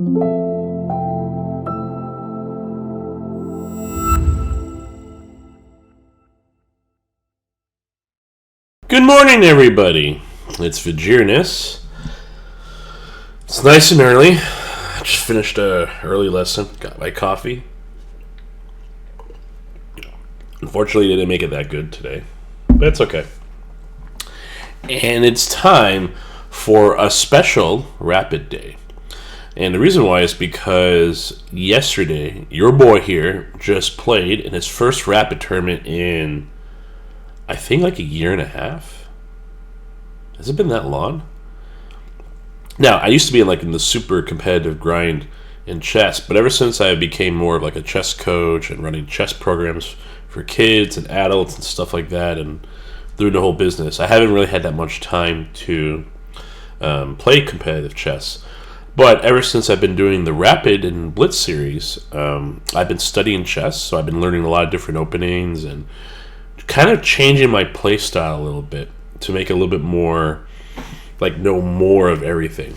Good morning, everybody. It's Vegereness. It's nice and early. I just finished a early lesson. Got my coffee. Unfortunately, it didn't make it that good today, but it's okay. And it's time for a special Rapid Day. And the reason why is because yesterday, your boy here just played in his first Rapid tournament in, I think, like a year and a half. Has it been that long? Now, I used to be in the super competitive grind in chess, but ever since I became more of like a chess coach and running chess programs for kids and adults and stuff like that, and doing the whole business, I haven't really had that much time to play competitive chess. But ever since I've been doing the Rapid and Blitz series, I've been studying chess, so I've been learning a lot of different openings and kind of changing my play style a little bit to make it a little bit more like know more of everything.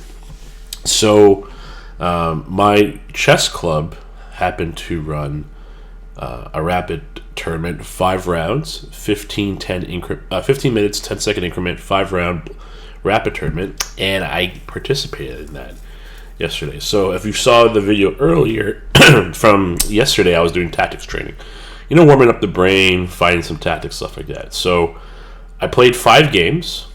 So my chess club happened to run a Rapid tournament, 5 rounds, 15 minutes, 10-second increment, 5-round Rapid tournament, and I participated in that yesterday. So if you saw the video earlier from yesterday, I was doing tactics training. Warming up the brain, finding some tactics, stuff like that. So I played 5 games,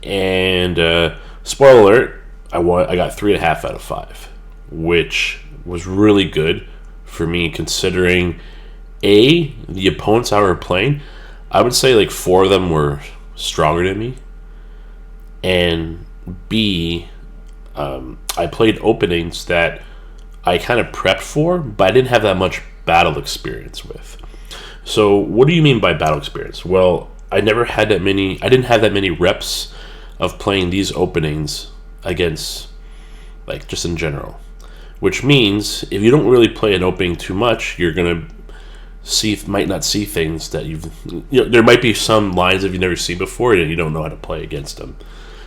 and spoiler alert, I got 3.5 out of 5, which was really good for me considering the opponents I were playing. I would say like 4 of them were stronger than me, and B, I played openings that I kind of prepped for, but I didn't have that much battle experience with. So what do you mean by battle experience? Well, I didn't have that many reps of playing these openings against, like, just in general. Which means if you don't really play an opening too much, you're gonna might not see things that there might be some lines that you've never seen before and you don't know how to play against them.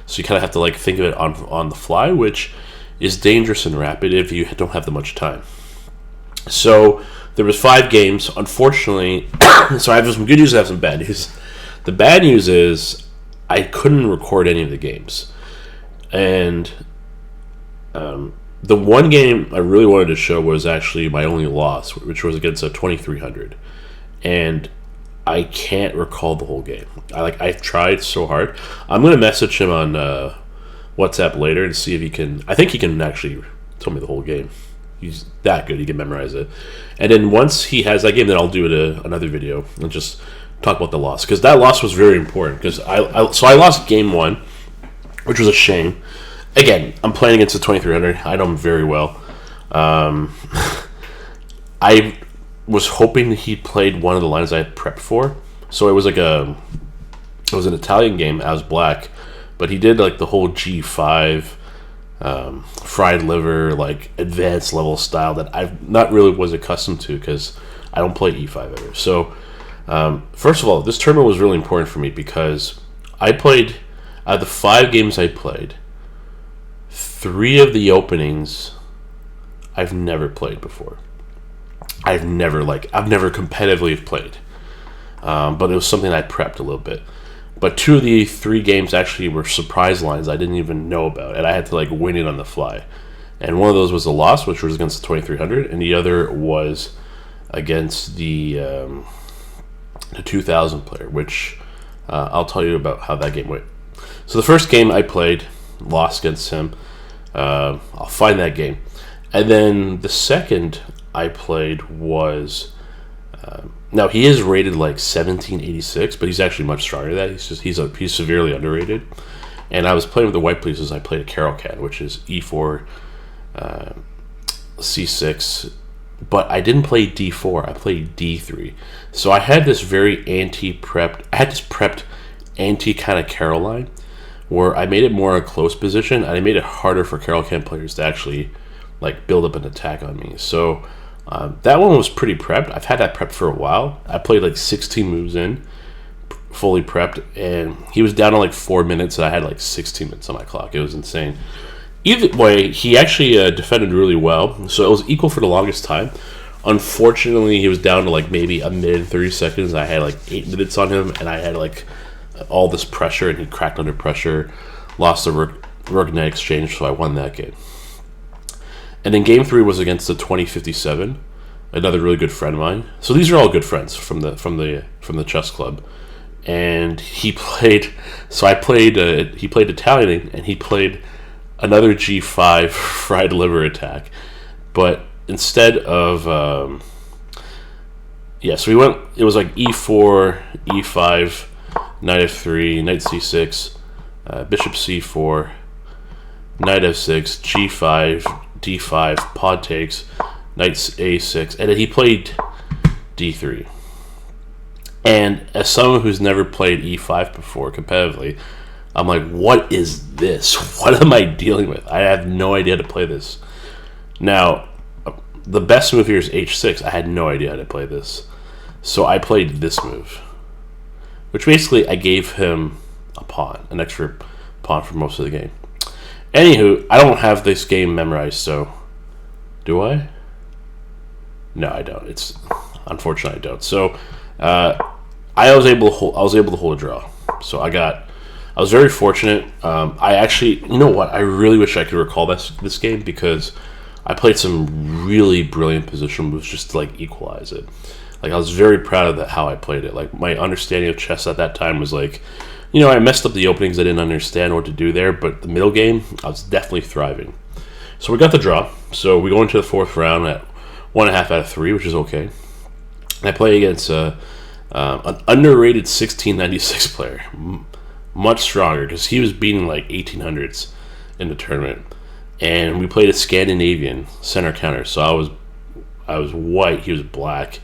So you kind of have to like think of it on the fly, which is dangerous in Rapid if you don't have that much time. So there was 5 games. Unfortunately, so I have some good news and I have some bad news. The bad news is I couldn't record any of the games. And the one game I really wanted to show was actually my only loss, which was against a 2300. And I can't recall the whole game. I've tried so hard. I'm going to message him on WhatsApp later and see if he can. I think he can actually tell me the whole game. He's that good. He can memorize it. And then once he has that game, then I'll do another video and just talk about the loss, because that loss was very important. Because I lost game 1, which was a shame. Again, I'm playing against the 2300. I know him very well. I was hoping he played one of the lines I had prepped for. So it was an Italian game. I was black, but he did like the whole G5. Fried liver, like advanced level style that I've not really was accustomed to because I don't play E5 ever. So first of all, this tournament was really important for me because I played, out of the 5 games I played, 3 of the openings I've never played before. I've never competitively played, but it was something I prepped a little bit. But 2 of the 3 games actually were surprise lines I didn't even know about, and I had to like win it on the fly. And one of those was a loss, which was against the 2300, and the other was against the 2000 player, which I'll tell you about how that game went. So the first game I played, lost against him. I'll find that game. And then the second I played was... now he is rated like 1786, but he's actually much stronger than that. He's severely underrated. And I was playing with the white pieces. I played a Carol-Can, which is E4, C6, but I didn't play D4. I played D3. So I had this very prepped anti kind of Caroline, where I made it more a close position, and I made it harder for Carol-Can players to actually like build up an attack on me. So that one was pretty prepped. I've had that prepped for a while. I played like 16 moves in, fully prepped, and he was down to like 4 minutes, and I had like 16 minutes on my clock. It was insane. Either way, he actually defended really well, so it was equal for the longest time. Unfortunately, he was down to like maybe a minute and 30 seconds. I had like 8 minutes on him, and I had like all this pressure, and he cracked under pressure, lost the rook knight exchange, so I won that game. And then game 3 was against the 2057, another really good friend of mine. So these are all good friends from the chess club. And he played. So I played. He played Italian, and he played another G5 fried liver attack, but instead of so we went. It was like E4, E5, knight F3, knight C6, bishop C4, knight F6, G5, D5, pawn takes, knight A6, and then he played D3. And as someone who's never played E5 before competitively, I'm like, what is this? What am I dealing with? I have no idea how to play this. Now, the best move here is H6. I had no idea how to play this. So I played this move, which basically I gave him a pawn, an extra pawn for most of the game. Anywho, I don't have this game memorized, so do I? No, I don't. Unfortunately I don't. So I was able to hold a draw. So I was very fortunate. I actually, you know what? I really wish I could recall this game, because I played some really brilliant position moves just to like equalize it. Like, I was very proud of how I played it. Like, my understanding of chess at that time was like, I messed up the openings. I didn't understand what to do there, but the middle game, I was definitely thriving. So we got the draw. So we go into the 4th round at 1.5 out of 3, which is okay. And I play against an underrated 1696 player, much stronger, because he was beating like 1800s in the tournament. And we played a Scandinavian center counter. So I was white, he was black.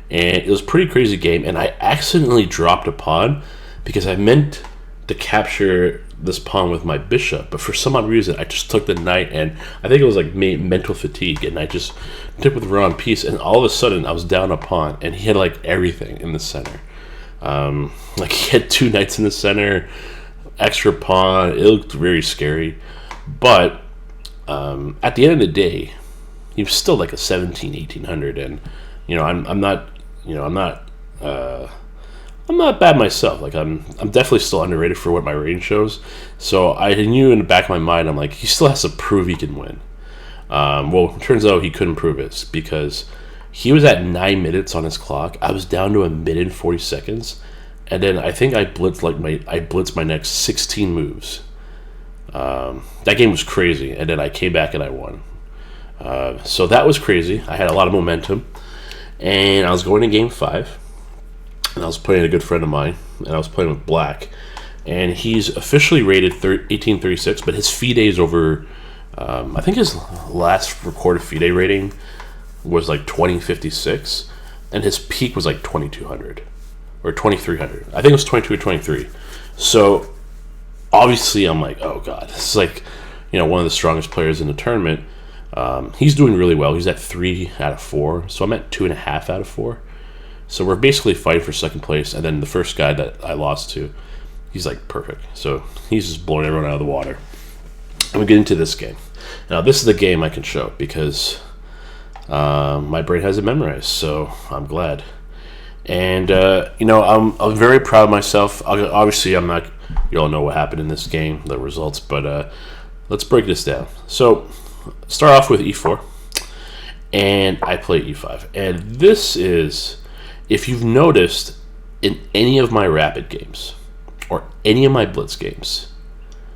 And it was a pretty crazy game, and I accidentally dropped a pawn because I meant to capture this pawn with my bishop, but for some odd reason I just took the knight, and I think it was like mental fatigue, and I just took with the wrong piece, and all of a sudden I was down a pawn, and he had like everything in the center. Like, he had 2 knights in the center, extra pawn. It looked very scary, but at the end of the day, he was still like a 1800, and I'm not bad myself. Like, I'm definitely still underrated for what my range shows. So I knew in the back of my mind, I'm like, he still has to prove he can win. Well, it turns out he couldn't prove it, because he was at 9 minutes on his clock. I was down to a minute and 40 seconds, and then I think I blitzed my next 16 moves. That game was crazy, and then I came back and I won. So that was crazy. I had a lot of momentum, and I was going to game 5. And I was playing a good friend of mine, and I was playing with black, and he's officially rated 1836, but his FIDE is over. I think his last recorded FIDE rating was like 2056, and his peak was like 2200 or 2300. I think it was 22 or 23. So obviously I'm like, oh god, this is like, one of the strongest players in the tournament. He's doing really well. He's at 3 out of 4, so I'm at 2.5 out of 4. So we're basically fighting for second place, and then the first guy that I lost to, he's like perfect. So he's just blowing everyone out of the water. And we get into this game. Now, this is the game I can show, because my brain has it memorized, so I'm glad. And I'm very proud of myself. Obviously, I'm not. You all know what happened in this game, the results, but let's break this down. So start off with E4, and I play E5, and this is. If you've noticed, in any of my rapid games or any of my blitz games,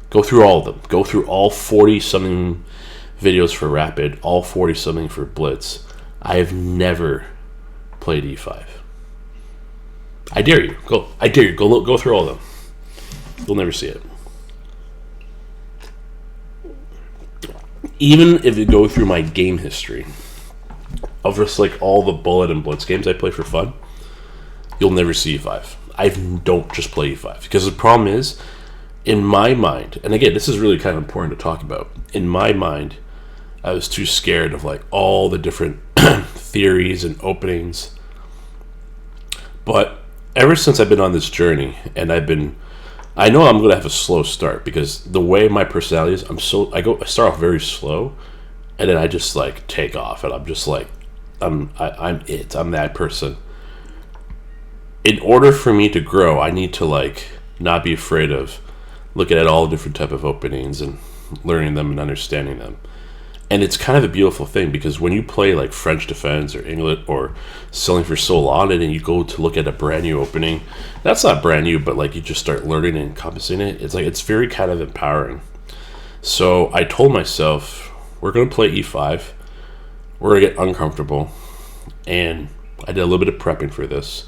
go through all of them. Go through all 40-something videos for rapid, all 40-something for blitz. I have never played E5. I dare you. Go. I dare you. Go through all of them. You'll never see it. Even if you go through my game history of just like all the bullet and blitz games I play for fun, you'll never see E5. I don't just play E5. Because the problem is, in my mind, and again, this is really kind of important to talk about. In my mind, I was too scared of like all the different theories and openings. But ever since I've been on this journey, and I've been I know I'm gonna have a slow start because the way my personality is, I start off very slow, and then I just like take off, and I'm just like, I'm that person. In order for me to grow, I need to like not be afraid of looking at all different type of openings and learning them and understanding them. And it's kind of a beautiful thing because when you play like French defense or English or selling for so long, and then you go to look at a brand new opening, that's not brand new, but like you just start learning and encompassing it. It's like it's very kind of empowering. So I told myself, we're going to play e5. We're going to get uncomfortable. And I did a little bit of prepping for this.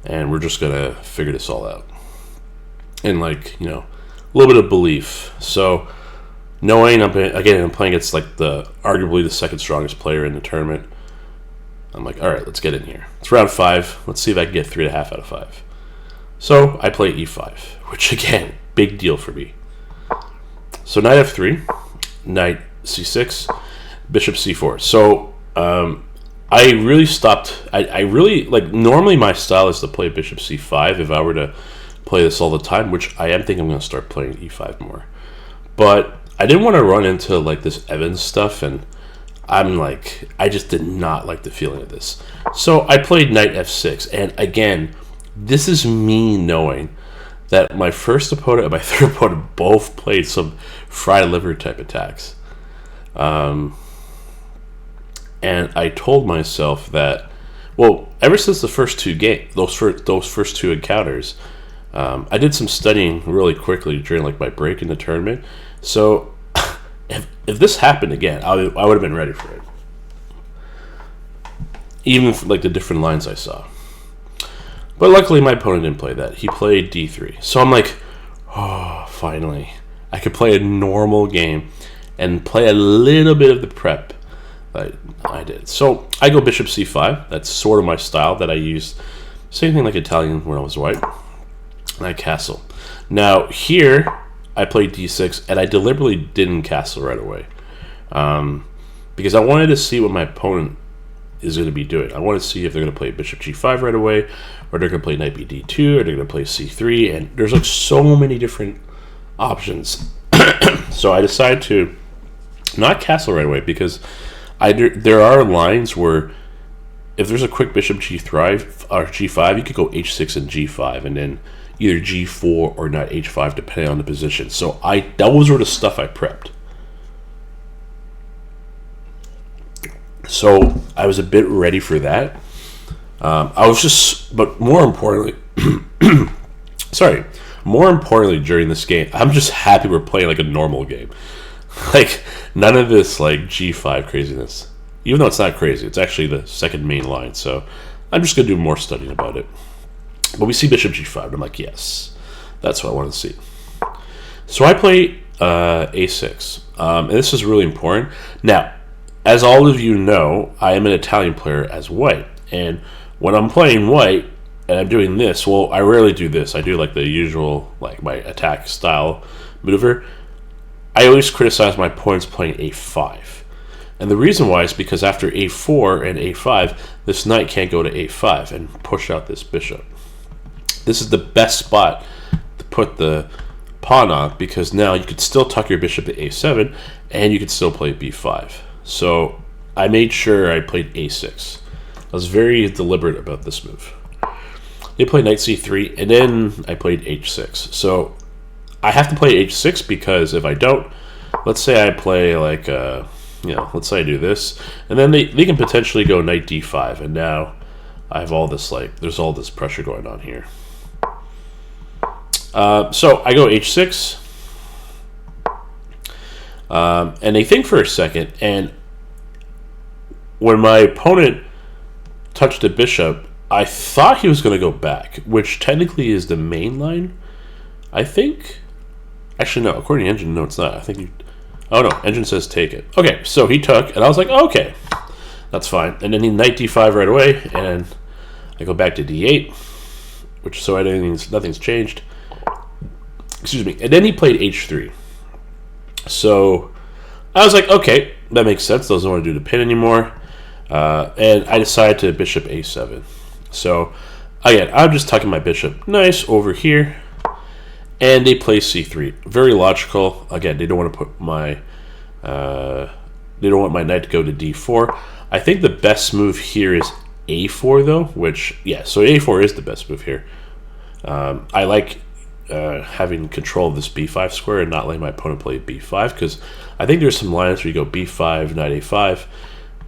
And we're just going to figure this all out. And like, you know, a little bit of belief. So knowing I'm playing against like arguably the second strongest player in the tournament, I'm like, all right, let's get in here. It's round 5. Let's see if I can get 3.5 out of 5. So I play e5, which again, big deal for me. So knight f3, knight c6, bishop c4. So I really stopped. I really like. Normally, my style is to play bishop c5 if I were to play this all the time, which I am thinking I'm going to start playing e5 more. But I didn't want to run into like this Evans stuff, and I'm like, I just did not like the feeling of this. So I played knight f6, and again, this is me knowing that my first opponent and my third opponent both played some fried liver type attacks. And I told myself that, well, ever since the first two those first two encounters, I did some studying really quickly during like my break in the tournament. So if this happened again, I would have been ready for it. Even for, like the different lines I saw. But luckily my opponent didn't play that. He played d3. So I'm like, oh, finally. I could play a normal game and play a little bit of the prep I did. So I go bishop c5. That's sort of my style that I used. Same thing like Italian when I was white. And I castle. Now here I played d6, and I deliberately didn't castle right away. Because I wanted to see what my opponent is going to be doing. I want to see if they're going to play bishop g5 right away, or they're going to play knight bd2, or they're going to play c3, and there's like so many different options. So I decided to not castle right away because there are lines where if there's a quick bishop g5 or g5, you could go h6 and g5, and then either g4 or knight h5 depending on the position. So those were the stuff I prepped. So I was a bit ready for that. But more importantly, more importantly during this game, I'm just happy we're playing like a normal game. Like none of this like g5 craziness. Even though it's not crazy, it's actually the second main line. So I'm just gonna do more studying about it. But we see bishop g5, and I'm like, yes, that's what I want to see. So I play a6, and this is really important. Now, as all of you know, I am an Italian player as white, and when I'm playing white and I'm doing this, well, I rarely do this. I do like the usual, like my attack style maneuver. I always criticize my opponents playing a5. And the reason why is because after a4 and a5, this knight can't go to a5 and push out this bishop. This is the best spot to put the pawn on because now you could still tuck your bishop to a7 and you could still play b5. So I made sure I played a6. I was very deliberate about this move. They played knight c3, and then I played h6. So I have to play h6 because if I don't, let's say I play like, let's say I do this, and then they can potentially go knight d5, and now I have all this, like, there's all this pressure going on here. So I go h6, and they think for a second, and when my opponent touched the bishop, I thought he was going to go back, which technically is the main line, I think. Actually, no, according to Engine, no, it's not. I think oh no, Engine says take it. Okay, so he took, and I was like, okay, that's fine. And then he knight d5 right away, and I go back to d8, which so nothing's changed. Excuse me. And then he played h3. So I was like, okay, that makes sense. Doesn't want to do the pin anymore. And I decided to bishop a7. So again, I'm just tucking my bishop nice over here. and they play c3. Very logical. Again, they don't want to put my they don't want my knight to go to d4. I think the best move here is a4 though, which, yeah, so a4 is the best move here. I like having control of this b5 square and not letting my opponent play b5, because I think there's some lines where you go b5, knight a5,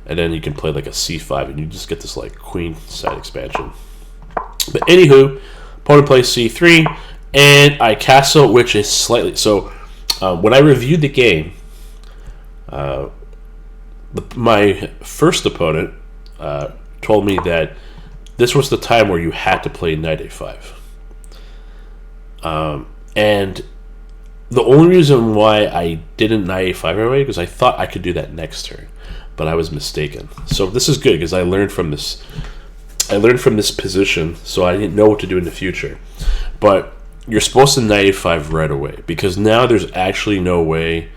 and then you can play like a c5, and you just get this like queen side expansion. But anywho, opponent plays c3, and I castle, which is slightly... So when I reviewed the game, my first opponent told me that this was the time where you had to play knight a5. And the only reason why I didn't knight a5 right away, because I thought I could do that next turn, but I was mistaken. So this is good, because I learned from this. I learned from this position, so I didn't know what to do in the future. But you're supposed to knight a5 right away, because now there's actually no way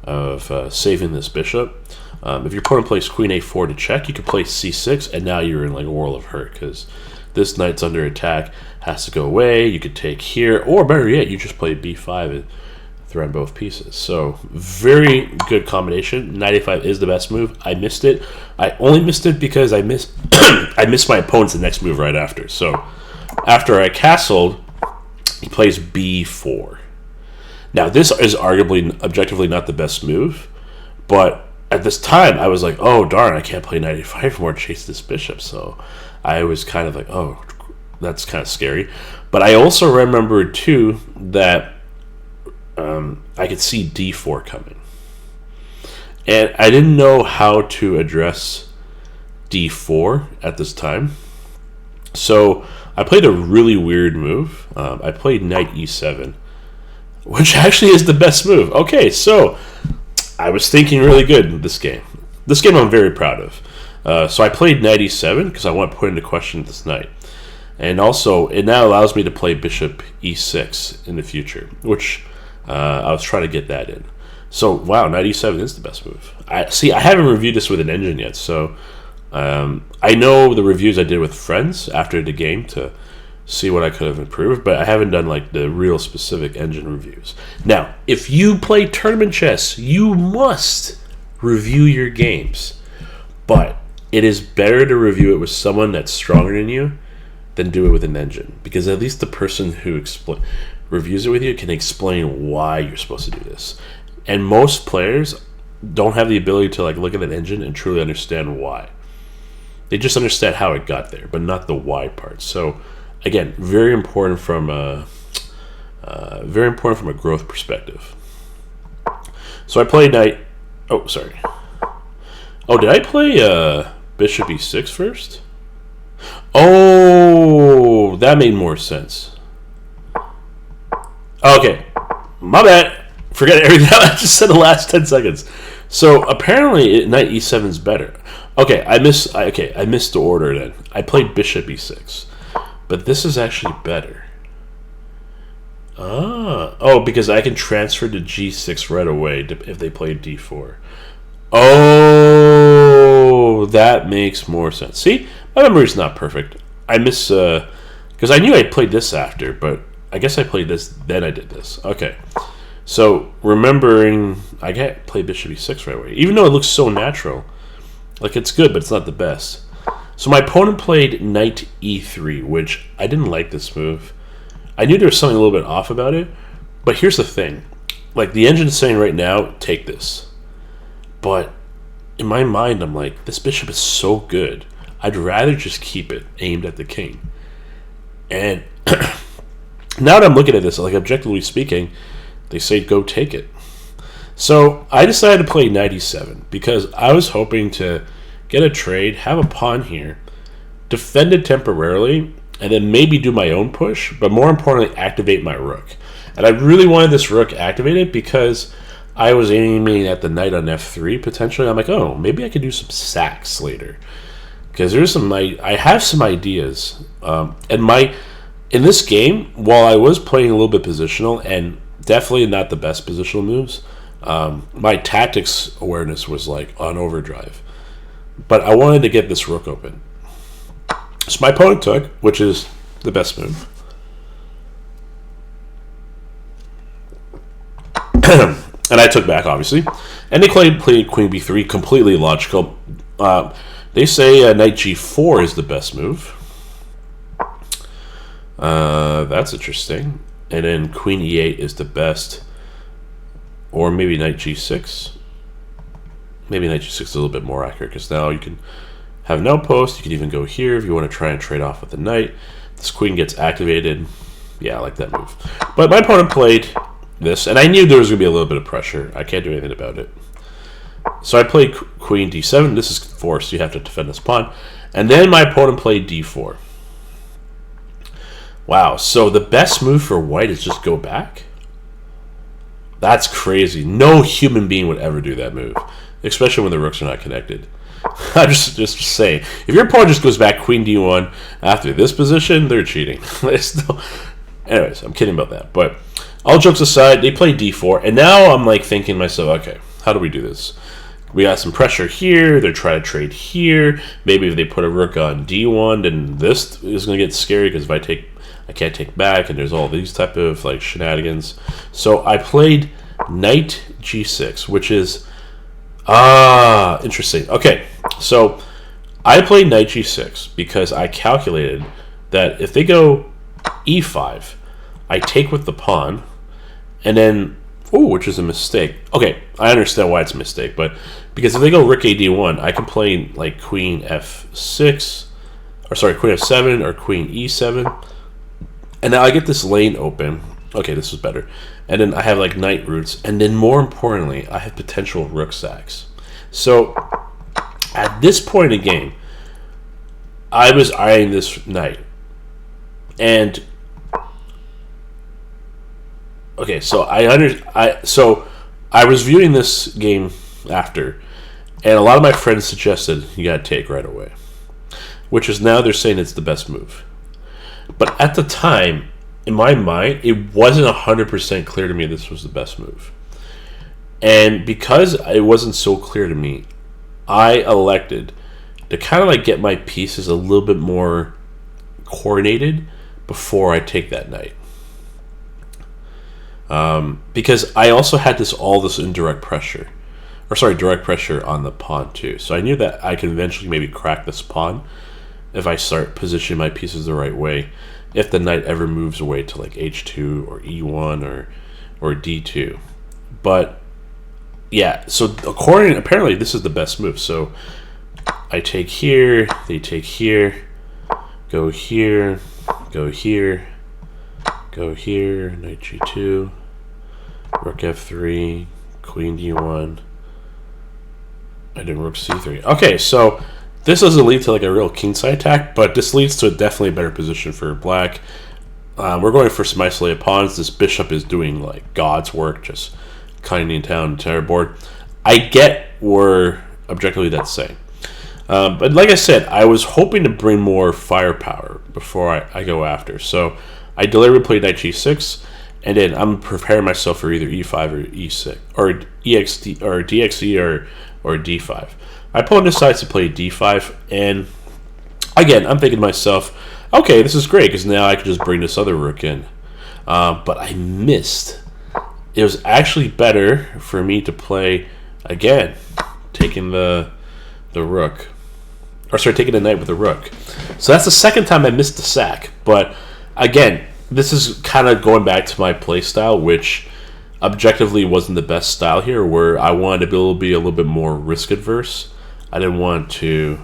of saving this bishop. If your opponent plays queen a4 to check, you can play c6, and now you're in like a world of hurt, because this knight's under attack, has to go away. You could take here, or better yet, you just play b5 and threaten both pieces. So very good combination. Knight a5 is the best move. I missed it. I only missed it because I missed I missed my opponent's next move right after. So after I castled, he plays b4. Now this is arguably, objectively, not the best move, but at this time I was like, oh darn, I can't play knight a5 anymore, chase this bishop. So I was kind of like, oh, that's kind of scary. But I also remembered too that I could see d4 coming, and I didn't know how to address d4 at this time. So I played a really weird move. I played knight e7, which actually is the best move. Okay, so I was thinking really good in this game. This game I'm very proud of. So I played knight e7 because I want to put into question this knight. And also, it now allows me to play bishop e6 in the future, which I was trying to get that in. So, wow, knight e7 is the best move. I haven't reviewed this with an engine yet, so I know the reviews I did with friends after the game to see what I could have improved, but I haven't done like the real specific engine reviews. Now, if you play tournament chess, you must review your games, but it is better to review it with someone that's stronger than you than do it with an engine, because at least the person who reviews it with you can explain why you're supposed to do this. And most players don't have the ability to like look at an engine and truly understand why. They just understand how it got there, but not the why part. So again, very important from a growth perspective. So I played knight. Oh, sorry. Oh, did I play bishop e6 first? Oh, that made more sense. Okay, my bad. Forget everything I just said the last 10 seconds. So apparently, knight e7 is better. Okay, I missed the order then. I played bishop e6, but this is actually better. Oh, because I can transfer to g6 right away if they play d4. Oh, that makes more sense. See, my memory's not perfect. I miss because I knew I played this after, but I guess I played this, then I did this. Okay. So, remembering, I can't play bishop e6 right away. Even though it looks so natural. Like, it's good, but it's not the best. So, my opponent played knight e3, which I didn't like this move. I knew there was something a little bit off about it, but here's the thing. Like, the engine's saying right now, take this. But, in my mind, I'm like, this bishop is so good. I'd rather just keep it aimed at the king. And now that I'm looking at this, like, objectively speaking, they say go take it. So I decided to play knight e7 because I was hoping to get a trade, have a pawn here, defend it temporarily, and then maybe do my own push, but more importantly, activate my rook. And I really wanted this rook activated because I was aiming at the knight on f3 potentially. I'm like, oh, maybe I could do some sacks later. Because there's some, I have some ideas. In this game, while I was playing a little bit positional and definitely not the best positional moves, my tactics awareness was like on overdrive. But I wanted to get this rook open. So my opponent took, which is the best move. And I took back, obviously. And they played queen b3, completely logical. They say knight g4 is the best move. That's interesting. And then queen e8 is the best. Or maybe knight g6. Maybe knight g6 is a little bit more accurate, because now you can have an outpost. You can even go here if you want to try and trade off with the knight. This queen gets activated. Yeah, I like that move. But my opponent played this, and I knew there was going to be a little bit of pressure. I can't do anything about it. So I played queen d7. This is forced. You have to defend this pawn. And then my opponent played d4. Wow, so the best move for white is just go back? That's crazy. No human being would ever do that move, especially when the rooks are not connected. I'm just saying, if your opponent just goes back queen d1 after this position, they're cheating. Anyways, I'm kidding about that. But all jokes aside, they play d4, and now I'm like thinking to myself, okay, how do we do this? We got some pressure here. They're trying to trade here. Maybe if they put a rook on d1, then this is going to get scary, because if I can't take back, and there's all these type of like shenanigans. So I played knight g6, which is interesting. Okay, so I played knight g6 because I calculated that if they go e5, I take with the pawn, and then which is a mistake. Okay, I understand why it's a mistake, but because if they go rook a d1, I can play like queen f6, or sorry, queen f7 or queen e7. And now I get this lane open. Okay, this is better. And then I have like knight roots. And then more importantly, I have potential rook sacks. So at this point in the game, I was eyeing this knight. And okay, so I was viewing this game after, and a lot of my friends suggested you gotta take right away. Which is now they're saying it's the best move. But at the time, in my mind, it wasn't 100% clear to me this was the best move. And because it wasn't so clear to me, I elected to kind of like get my pieces a little bit more coordinated before I take that knight. Because I also had this indirect pressure. Or sorry, direct pressure on the pawn too. So I knew that I could eventually maybe crack this pawn if I start positioning my pieces the right way, if the knight ever moves away to like h2 or e1 or d2. But yeah, so apparently this is the best move. So I take here, they take here, go here, go here, go here, knight g2, rook f3, queen d1, and then rook c3. Okay, so this doesn't lead to like a real kingside attack, but this leads to a definitely better position for black. We're going for some isolated pawns. This bishop is doing like God's work, just cutting down the entire board. I get where objectively that's saying. But like I said, I was hoping to bring more firepower before I go after. So I deliberately played knight g6, and then I'm preparing myself for either e5 or e6, or ext or dxe or d5. My opponent decides to play d5, and again, I'm thinking to myself, okay, this is great, because now I can just bring this other rook in. But I missed. It was actually better for me to play, again, taking the rook. Or sorry, taking the knight with the rook. So that's the second time I missed the sack. But again, this is kind of going back to my play style, which objectively wasn't the best style here, where I wanted to be a little bit more risk adverse. I didn't want to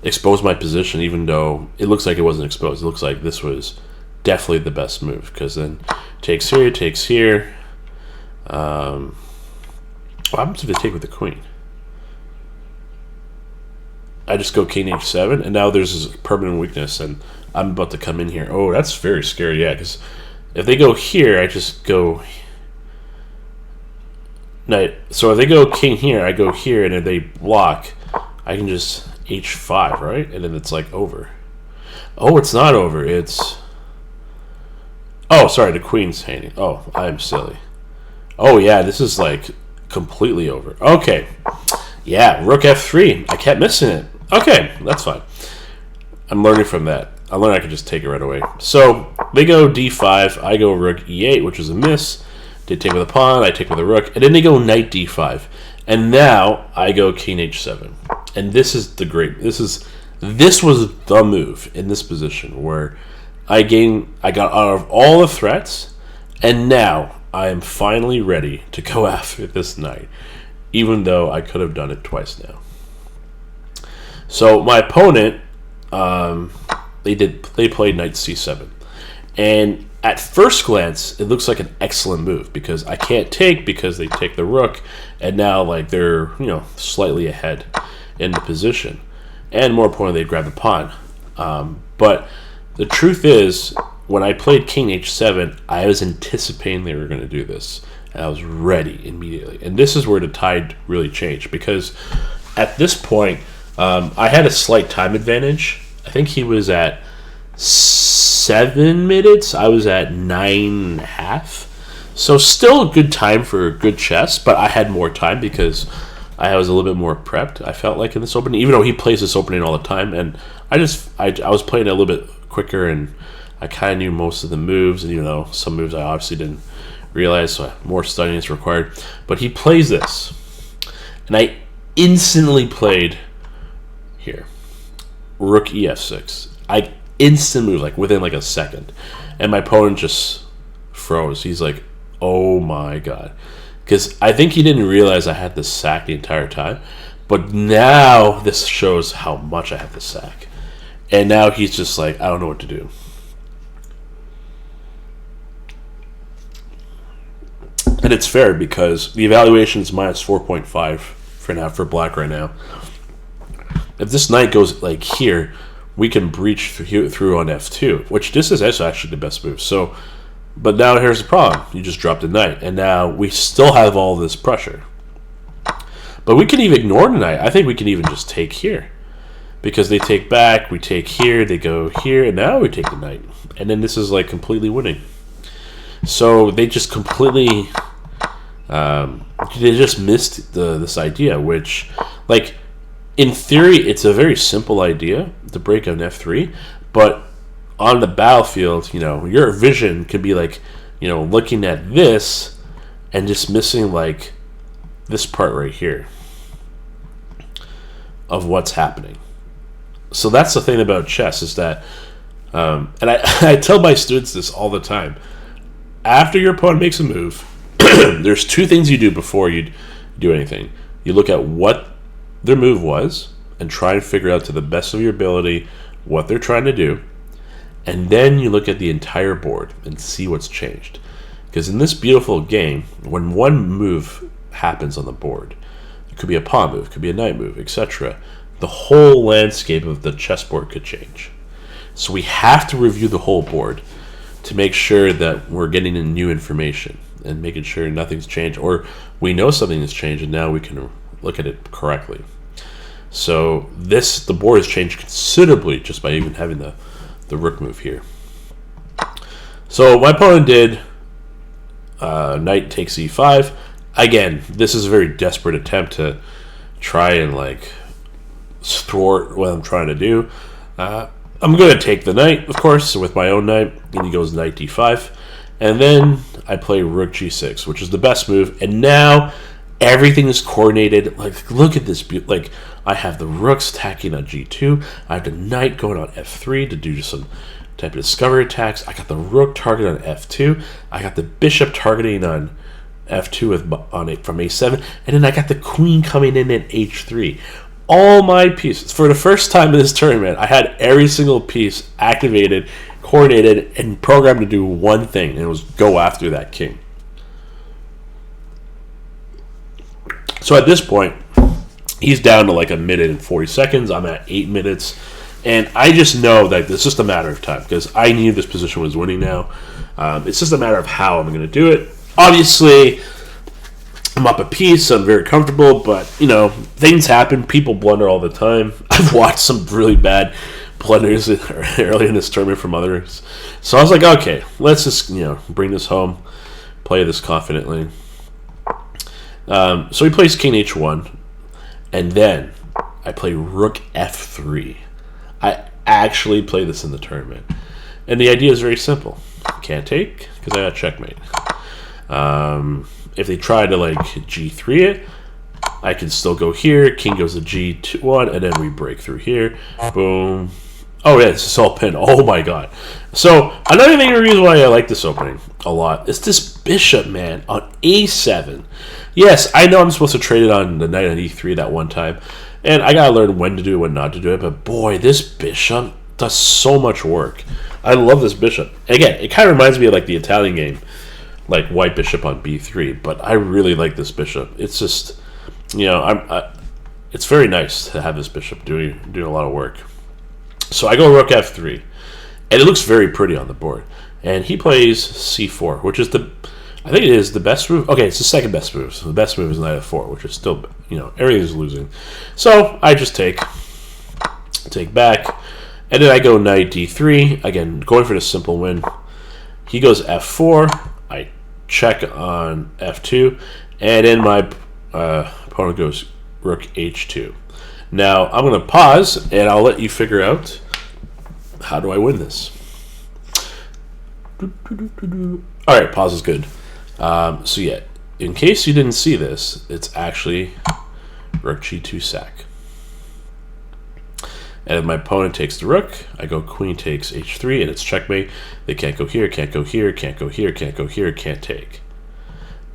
expose my position, even though it looks like it wasn't exposed. It looks like this was definitely the best move, because then takes here, takes here. What happens if they take with the queen? I just go king h7, and now there's this permanent weakness, and I'm about to come in here. Oh, that's very scary, yeah, because if they go here, I just go knight. So if they go king here, I go here, and if they block, I can just h5, right? And then it's like over. Oh, it's not over. It's... Oh, sorry, the queen's hanging. Oh, I'm silly. Oh, yeah, this is like completely over. Okay. Yeah, rook f3. I kept missing it. Okay, that's fine. I'm learning from that. I learned I could just take it right away. So they go d5. I go rook e8, which is a miss. They take with a pawn, I take with a rook, and then they go knight d5. And now I go king h7. And this is the great, this was the move in this position where I got out of all the threats, and now I am finally ready to go after this knight, even though I could have done it twice now. So my opponent, they played knight c7, and at first glance it looks like an excellent move because I can't take because they take the rook, and now like they're slightly ahead in the position, and more importantly they grab the pawn. But the truth is, when I played king h7, I was anticipating they were going to do this, and I was ready immediately. And this is where the tide really changed, because at this point, I had a slight time advantage. I think he was at 7 minutes. I was at 9.5. So still a good time for good chess, but I had more time because I was a little bit more prepped, I felt like, in this opening, even though he plays this opening all the time. And I was playing a little bit quicker, and I kind of knew most of the moves, and some moves I obviously didn't realize, so more studying is required. But he plays this, and I instantly played here, rook ef6. I instant move, like within like a second, and my opponent just froze. He's like, oh my god, because I think he didn't realize I had this sack the entire time, but now this shows how much I have the sack. And now he's just like, I don't know what to do. And it's fair because the evaluation is minus 4.5 for now for black right now. If this knight goes like here, we can breach through on f2, which this is actually the best move. So, but now here's the problem. You just dropped the knight, and now we still have all this pressure. But we can even ignore the knight. I think we can even just take here, because they take back, we take here, they go here, and now we take the knight. And then this is like completely winning. So they just completely, they just missed this idea, which, like, in theory, it's a very simple idea to break on f3, but on the battlefield, your vision could be like, looking at this and just missing like this part right here of what's happening. So that's the thing about chess, is that, and I tell my students this all the time. After your opponent makes a move, there's two things you do before you do anything. You look at what their move was and try and figure out to the best of your ability what they're trying to do, and then you look at the entire board and see what's changed. Because in this beautiful game, when one move happens on the board, it could be a pawn move, it could be a knight move, etc., the whole landscape of the chessboard could change. So we have to review the whole board to make sure that we're getting in new information and making sure nothing's changed, or we know something has changed and now we can look at it correctly. So the board has changed considerably just by even having the rook move here. So my opponent did knight takes e5. Again, this is a very desperate attempt to try and like thwart what I'm trying to do. I'm going to take the knight, of course, with my own knight, and he goes knight d5. And then I play rook g6, which is the best move. And now everything is coordinated. Like, look at this. Like, I have the rooks attacking on g2. I have the knight going on f3 to do some type of discovery attacks. I got the rook targeted on f2. I got the bishop targeting on f2 from a7. And then I got the queen coming in at h3. All my pieces. For the first time in this tournament, I had every single piece activated, coordinated, and programmed to do one thing, and it was go after that king. So at this point, he's down to like a minute and 40 seconds. I'm at 8 minutes. And I just know that it's just a matter of time, because I knew this position was winning now. It's just a matter of how I'm going to do it. Obviously, I'm up a piece, so I'm very comfortable, but, things happen. People blunder all the time. I've watched some really bad blunders early in this tournament from others. So I was like, okay, let's just, bring this home, play this confidently. So he plays king h1, and then I play rook f3. I actually play this in the tournament. And the idea is very simple. Can't take, because I got checkmate. If they try to like g3 it, I can still go here. King goes to g1, and then we break through here. Boom. Oh yeah, it's all pin. Oh my god. So another thing, the reason why I like this opening a lot is this bishop, man, on a7. Yes, I know I'm supposed to trade it on the knight on e3 that one time, and I gotta learn when to do it, when not to do it. But boy, this bishop does so much work. I love this bishop. Again, it kind of reminds me of like the Italian game, like white bishop on b3. But I really like this bishop. It's just, it's very nice to have this bishop doing a lot of work. So I go rook f3, and it looks very pretty on the board. And he plays c4, which is I think it is the best move. Okay, it's the second best move. So the best move is knight f4, which is still, everything's losing. So I just take back, and then I go knight d3. Again, going for the simple win. He goes f4. I check on f2, and then my opponent goes rook h2. Now, I'm going to pause, and I'll let you figure out how do I win this. All right, pause is good. So yeah, in case you didn't see this, it's actually rook g2 sack. And if my opponent takes the rook, I go queen takes h3, and it's checkmate. They can't go here, can't go here, can't go here, can't go here, can't take.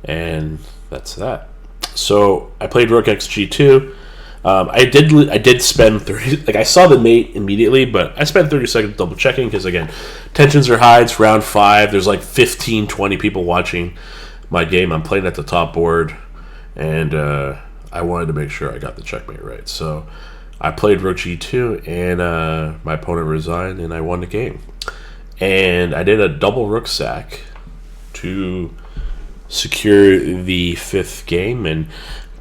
And that's that. So I played rook x g2. I did spend 30, like I saw the mate immediately, but I spent 30 seconds double checking because again, tensions are high. It's round 5. There's like 15, 20 people watching my game. I'm playing at the top board, and I wanted to make sure I got the checkmate right. So I played rook g2, and my opponent resigned, and I won the game. And I did a double rook sack to secure the 5th game, and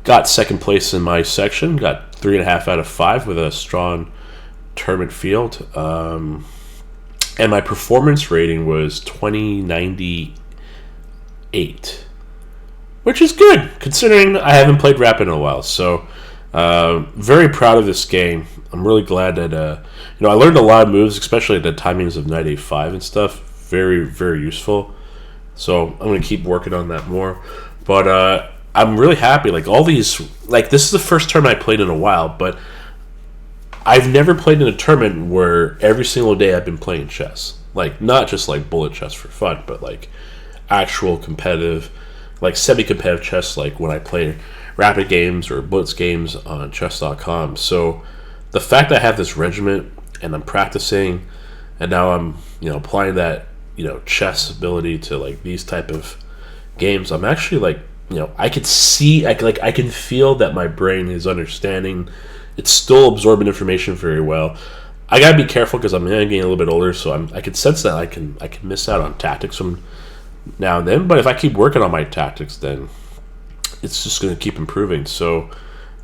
got second place in my section. Got 3.5 out of 5 with a strong tournament field. And my performance rating was 2098, which is good considering I haven't played Rapid in a while. So very proud of this game. I'm really glad that I learned a lot of moves, especially the timings of knight a5 and stuff. Very, very useful. So I'm going to keep working on that more. But I'm really happy. Like all these, like this is the first tournament I played in a while, but I've never played in a tournament where every single day I've been playing chess. Like not just like bullet chess for fun, but like actual competitive, like semi-competitive chess, like when I play rapid games or blitz games on chess.com. So the fact that I have this regiment and I'm practicing, and now I'm applying that chess ability to like these type of games, I'm actually like, I could see, I can feel that my brain is understanding. It's still absorbing information very well. I gotta be careful because I'm getting a little bit older, so I can sense that I can miss out on tactics from now and then. But if I keep working on my tactics, then it's just going to keep improving. So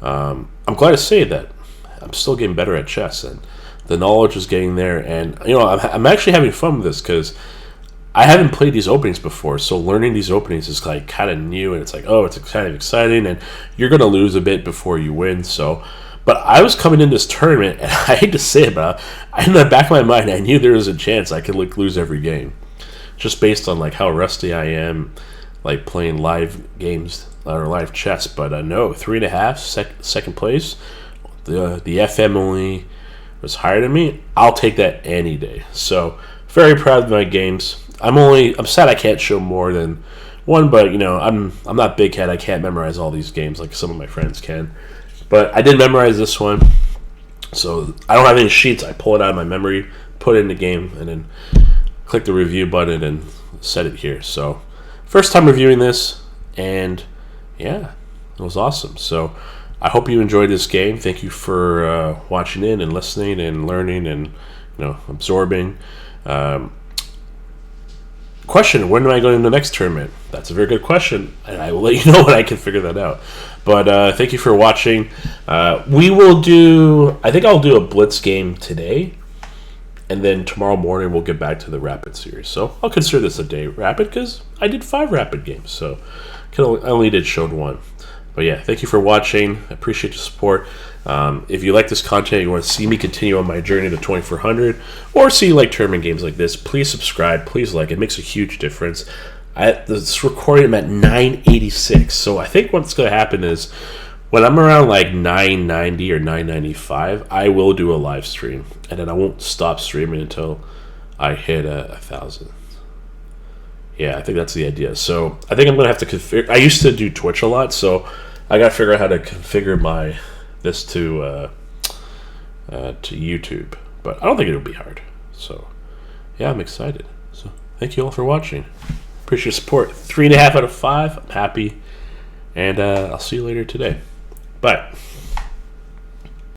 I'm glad to say that I'm still getting better at chess, and the knowledge is getting there. And I'm actually having fun with this because I haven't played these openings before, so learning these openings is like kind of new, and it's like, oh, it's kind of exciting, and you're going to lose a bit before you win. So, but I was coming in this tournament, and I hate to say it, but in the back of my mind, I knew there was a chance I could like lose every game, just based on like how rusty I am, like playing live games or live chess. But no, 3.5 second place. The FM only was higher than me. I'll take that any day. So very proud of my games. I'm sad I can't show more than one, but I'm not big head. I can't memorize all these games like some of my friends can. But I did memorize this one, so I don't have any sheets. I pull it out of my memory, put it in the game, and then click the review button and set it here. So first time reviewing this, and yeah, it was awesome. So I hope you enjoyed this game. Thank you for watching in and listening and learning and absorbing. Question, when am I going to the next tournament? That's a very good question, and I will let you know when I can figure that out. But thank you for watching. I think I'll do a blitz game today, and then tomorrow morning we'll get back to the rapid series. So I'll consider this a day rapid because I did 5 rapid games, so I only did showed 1. But yeah, thank you for watching. I appreciate your support. If you like this content, you want to see me continue on my journey to 2400, or see like tournament games like this, please subscribe, please like. It makes a huge difference. This recording I'm at 986. So I think what's going to happen is when I'm around like 990 or 995, I will do a live stream, and then I won't stop streaming until I hit 1,000. Yeah, I think that's the idea. So I think I'm gonna have to configure. I used to do Twitch a lot, so I gotta figure out how to configure this to YouTube. But I don't think it'll be hard. So yeah, I'm excited. So thank you all for watching. Appreciate your support. 3.5 out of 5. I'm happy, and I'll see you later today. Bye.